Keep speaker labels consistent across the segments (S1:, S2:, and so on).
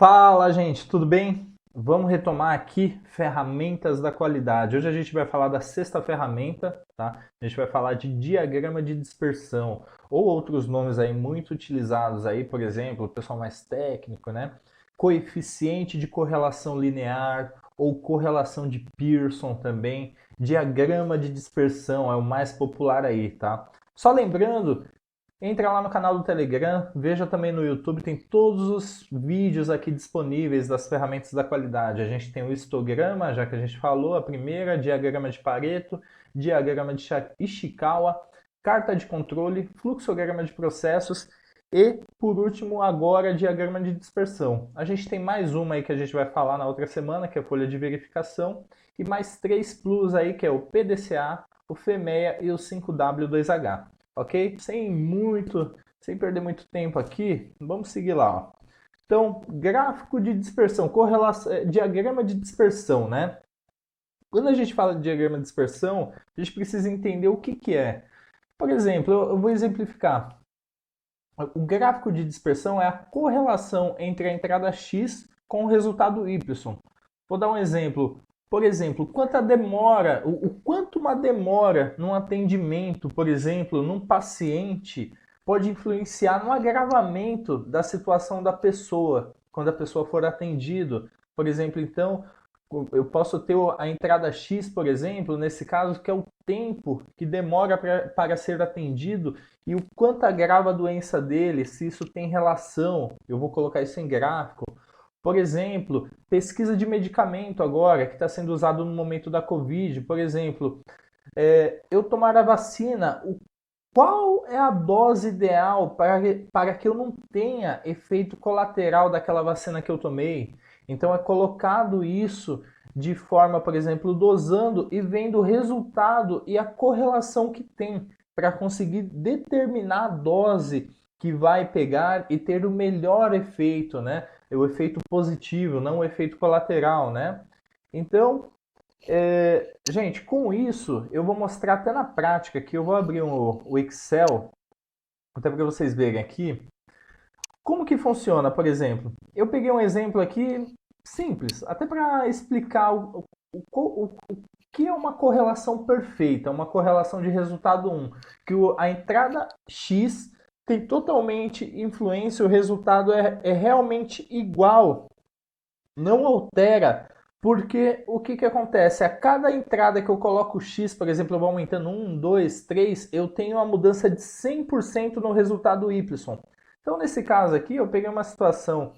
S1: Fala, gente, tudo bem? Vamos retomar aqui ferramentas da qualidade. Hoje a gente vai falar da sexta ferramenta, tá? A gente vai falar de diagrama de dispersão ou outros nomes aí muito utilizados aí, por exemplo, o pessoal mais técnico, né? Coeficiente de correlação linear ou correlação de Pearson também. Diagrama de dispersão é o mais popular aí, tá? Só lembrando, entra lá no canal do Telegram, veja também no YouTube, tem todos os vídeos aqui disponíveis das ferramentas da qualidade. A gente tem o histograma, já que a gente falou, a primeira, diagrama de Pareto, diagrama de Ishikawa, carta de controle, fluxograma de processos e, por último, agora, diagrama de dispersão. A gente tem mais uma aí que a gente vai falar na outra semana, que é a folha de verificação, e mais três plus aí, que é o PDCA, o FEMEA e o 5W2H. Ok? Sem perder muito tempo aqui, vamos seguir lá. Ó. Então, gráfico de dispersão, diagrama de dispersão, né? Quando a gente fala de diagrama de dispersão, a gente precisa entender o que é. Por exemplo, eu vou exemplificar. O gráfico de dispersão é a correlação entre a entrada X com o resultado Y. Vou dar um exemplo. Por exemplo, o quanto uma demora num atendimento, por exemplo, num paciente, pode influenciar no agravamento da situação da pessoa, quando a pessoa for atendida. Por exemplo, então, eu posso ter a entrada X, por exemplo, nesse caso, que é o tempo que demora para ser atendido e o quanto agrava a doença dele, se isso tem relação. Eu vou colocar isso em gráfico. Por exemplo, pesquisa de medicamento agora, que está sendo usado no momento da Covid. Por exemplo, eu tomar a vacina, qual é a dose ideal para que eu não tenha efeito colateral daquela vacina que eu tomei? Então é colocado isso de forma, por exemplo, dosando e vendo o resultado e a correlação que tem para conseguir determinar a dose que vai pegar e ter o melhor efeito, né? O efeito positivo, não o efeito colateral, né? Então, gente, com isso eu vou mostrar até na prática que eu vou abrir o Excel, até para vocês verem aqui, como que funciona, por exemplo. Eu peguei um exemplo aqui simples, até para explicar o que é uma correlação perfeita, uma correlação de resultado 1, que a entrada X tem totalmente influência, o resultado é realmente igual, não altera, porque o que acontece? A cada entrada que eu coloco X, por exemplo, eu vou aumentando 1, 2, 3, eu tenho uma mudança de 100% no resultado Y. Então, nesse caso aqui, eu peguei uma situação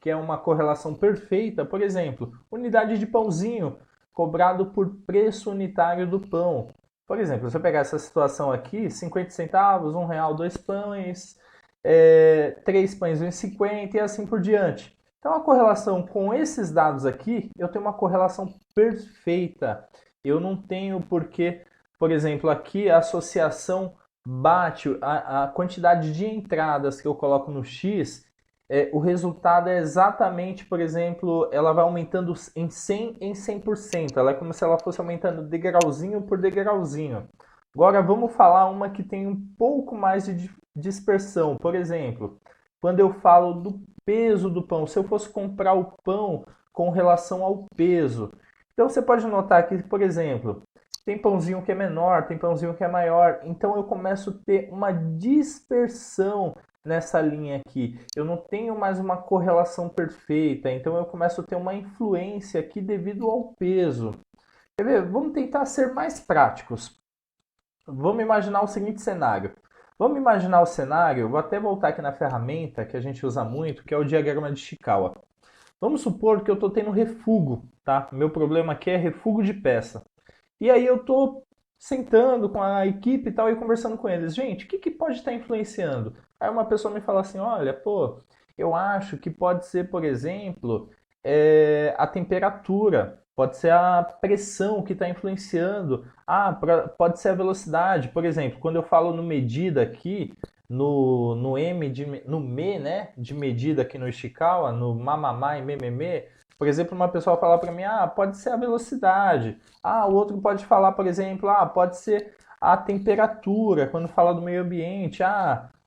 S1: que é uma correlação perfeita, por exemplo, unidade de pãozinho cobrado por preço unitário do pão. Por exemplo, se eu pegar essa situação aqui, 50 centavos, R$ 1, 2 pães, 3 pães, 1,50 e assim por diante. Então, a correlação com esses dados aqui, eu tenho uma correlação perfeita. Eu não tenho porque, por exemplo, aqui a associação bate a quantidade de entradas que eu coloco no X, o resultado é exatamente, por exemplo, ela vai aumentando em 100 em 100%. Ela é como se ela fosse aumentando degrauzinho por degrauzinho. Agora vamos falar uma que tem um pouco mais de dispersão. Por exemplo, quando eu falo do peso do pão, se eu fosse comprar o pão com relação ao peso. Então você pode notar que, por exemplo, tem pãozinho que é menor, tem pãozinho que é maior. Então eu começo a ter uma dispersão nessa linha aqui. Eu não tenho mais uma correlação perfeita, então eu começo a ter uma influência aqui devido ao peso. Quer ver? Vamos tentar ser mais práticos. Vamos imaginar o seguinte cenário. Vamos imaginar o cenário, vou até voltar aqui na ferramenta que a gente usa muito, que é o diagrama de Ishikawa. Vamos supor que eu estou tendo refúgio, tá? Meu problema aqui é refúgio de peça. E aí eu estou sentando com a equipe e tal e conversando com eles. Gente, o que pode estar influenciando? Aí uma pessoa me fala assim, olha, pô, eu acho que pode ser, por exemplo, a temperatura, pode ser a pressão que está influenciando, pode ser a velocidade. Por exemplo, quando eu falo no medida aqui, no me, né, de medida aqui no Ishikawa, no mamamá e mememe, por exemplo, uma pessoa fala para mim, pode ser a velocidade. O outro pode falar, por exemplo, pode ser a temperatura, quando fala do meio ambiente.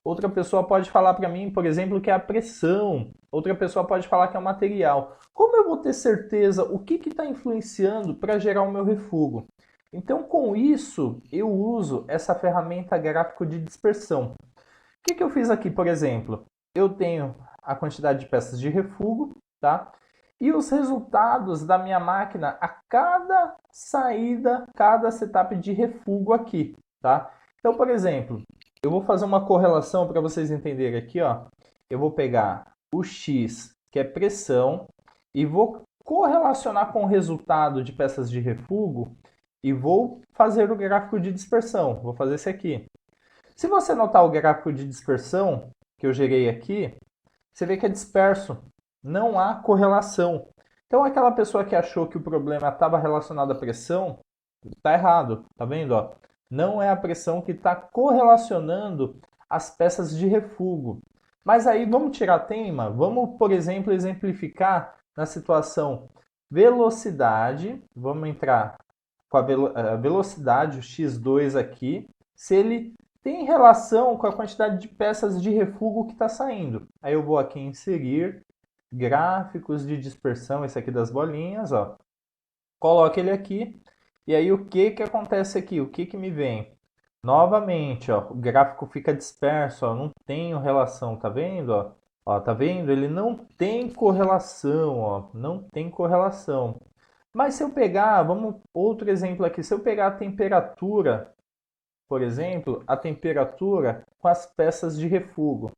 S1: Outra pessoa pode falar para mim, por exemplo, que é a pressão. Outra pessoa pode falar que é o material. Como eu vou ter certeza o que está influenciando para gerar o meu refúgio? Então, com isso, eu uso essa ferramenta gráfico de dispersão. O que eu fiz aqui, por exemplo? Eu tenho a quantidade de peças de refúgio, tá? E os resultados da minha máquina a cada saída, cada setup de refúgio aqui, tá? Então, por exemplo, eu vou fazer uma correlação para vocês entenderem aqui, ó. Eu vou pegar o X, que é pressão, e vou correlacionar com o resultado de peças de refúgio e vou fazer o gráfico de dispersão. Vou fazer esse aqui. Se você notar o gráfico de dispersão que eu gerei aqui, você vê que é disperso, não há correlação. Então aquela pessoa que achou que o problema estava relacionado à pressão, está errado, tá vendo? Ó? Não é a pressão que está correlacionando as peças de refúgio. Mas aí vamos tirar tema, vamos, por exemplo, exemplificar na situação velocidade, vamos entrar com a velocidade, o x2 aqui, se ele tem relação com a quantidade de peças de refúgio que está saindo. Aí eu vou aqui em inserir, gráficos de dispersão, esse aqui das bolinhas, ó. Coloco ele aqui, e aí o que acontece aqui? O que me vem? Novamente, ó, o gráfico fica disperso, ó, não tem relação, tá vendo? Ó? Ó, tá vendo? Ele não tem correlação, ó, não tem correlação. Mas se eu pegar, vamos outro exemplo aqui, se eu pegar a temperatura, por exemplo, a temperatura com as peças de refúgio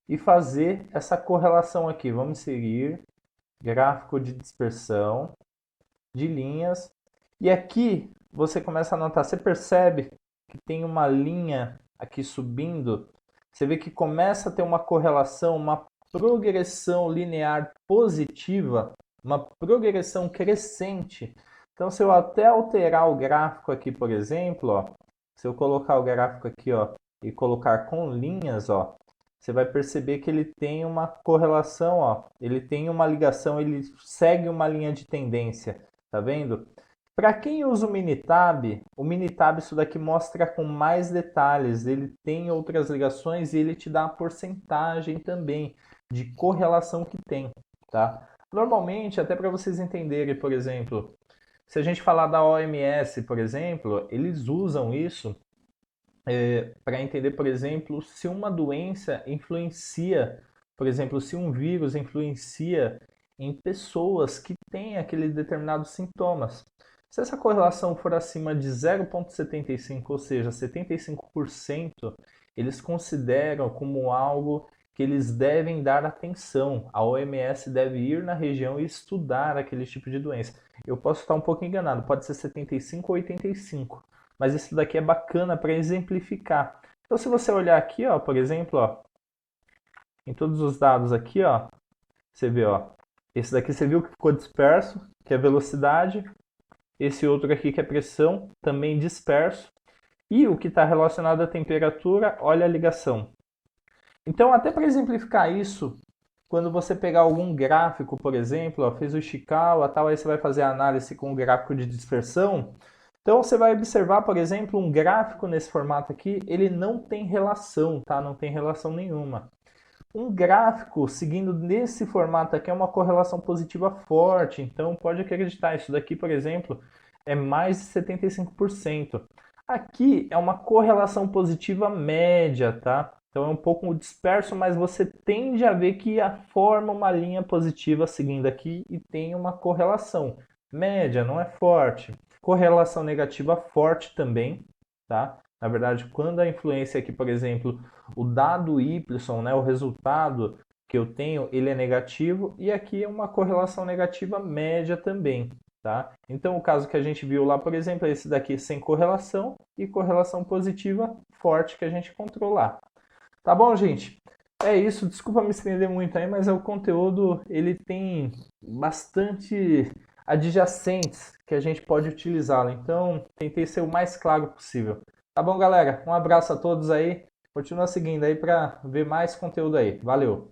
S1: e fazer essa correlação aqui. Vamos inserir gráfico de dispersão de linhas. E aqui você começa a notar, você percebe que tem uma linha aqui subindo. Você vê que começa a ter uma correlação, uma progressão linear positiva, uma progressão crescente. Então, se eu até alterar o gráfico aqui, por exemplo, ó, se eu colocar o gráfico aqui, ó, e colocar com linhas, ó, você vai perceber que ele tem uma correlação, ó, ele tem uma ligação, ele segue uma linha de tendência, tá vendo? Para quem usa o Minitab isso daqui mostra com mais detalhes, ele tem outras ligações e ele te dá a porcentagem também de correlação que tem, tá? Normalmente, até para vocês entenderem, por exemplo, se a gente falar da OMS, por exemplo, eles usam isso para entender, por exemplo, se uma doença influencia, por exemplo, se um vírus influencia em pessoas que têm aqueles determinados sintomas. Se essa correlação for acima de 0,75, ou seja, 75%, eles consideram como algo que eles devem dar atenção. A OMS deve ir na região e estudar aquele tipo de doença. Eu posso estar um pouco enganado, pode ser 75 ou 85, mas isso daqui é bacana para exemplificar. Então, se você olhar aqui, ó, por exemplo, ó, em todos os dados aqui, ó, você vê, ó, esse daqui você viu que ficou disperso, que é velocidade. Esse outro aqui que é pressão, também disperso. E o que está relacionado à temperatura, olha a ligação. Então, até para exemplificar isso, quando você pegar algum gráfico, por exemplo, ó, fez o Ishikawa, tal, aí você vai fazer a análise com o gráfico de dispersão. Então, você vai observar, por exemplo, um gráfico nesse formato aqui, ele não tem relação, tá? Não tem relação nenhuma. Um gráfico seguindo nesse formato aqui é uma correlação positiva forte, então pode acreditar, isso daqui, por exemplo, é mais de 75%. Aqui é uma correlação positiva média, tá? Então é um pouco disperso, mas você tende a ver que forma uma linha positiva seguindo aqui e tem uma correlação média, não é forte. Correlação negativa forte também, tá? Na verdade, quando a influência aqui, por exemplo, o dado Y, né, o resultado que eu tenho, ele é negativo, e aqui é uma correlação negativa média também, tá? Então, o caso que a gente viu lá, por exemplo, é esse daqui sem correlação e correlação positiva forte que a gente controlar. Tá bom, gente? É isso, desculpa me estender muito aí, mas o conteúdo ele tem bastante adjacentes que a gente pode utilizá-lo. Então, tentei ser o mais claro possível. Tá bom, galera? Um abraço a todos aí. Continua seguindo aí para ver mais conteúdo aí. Valeu!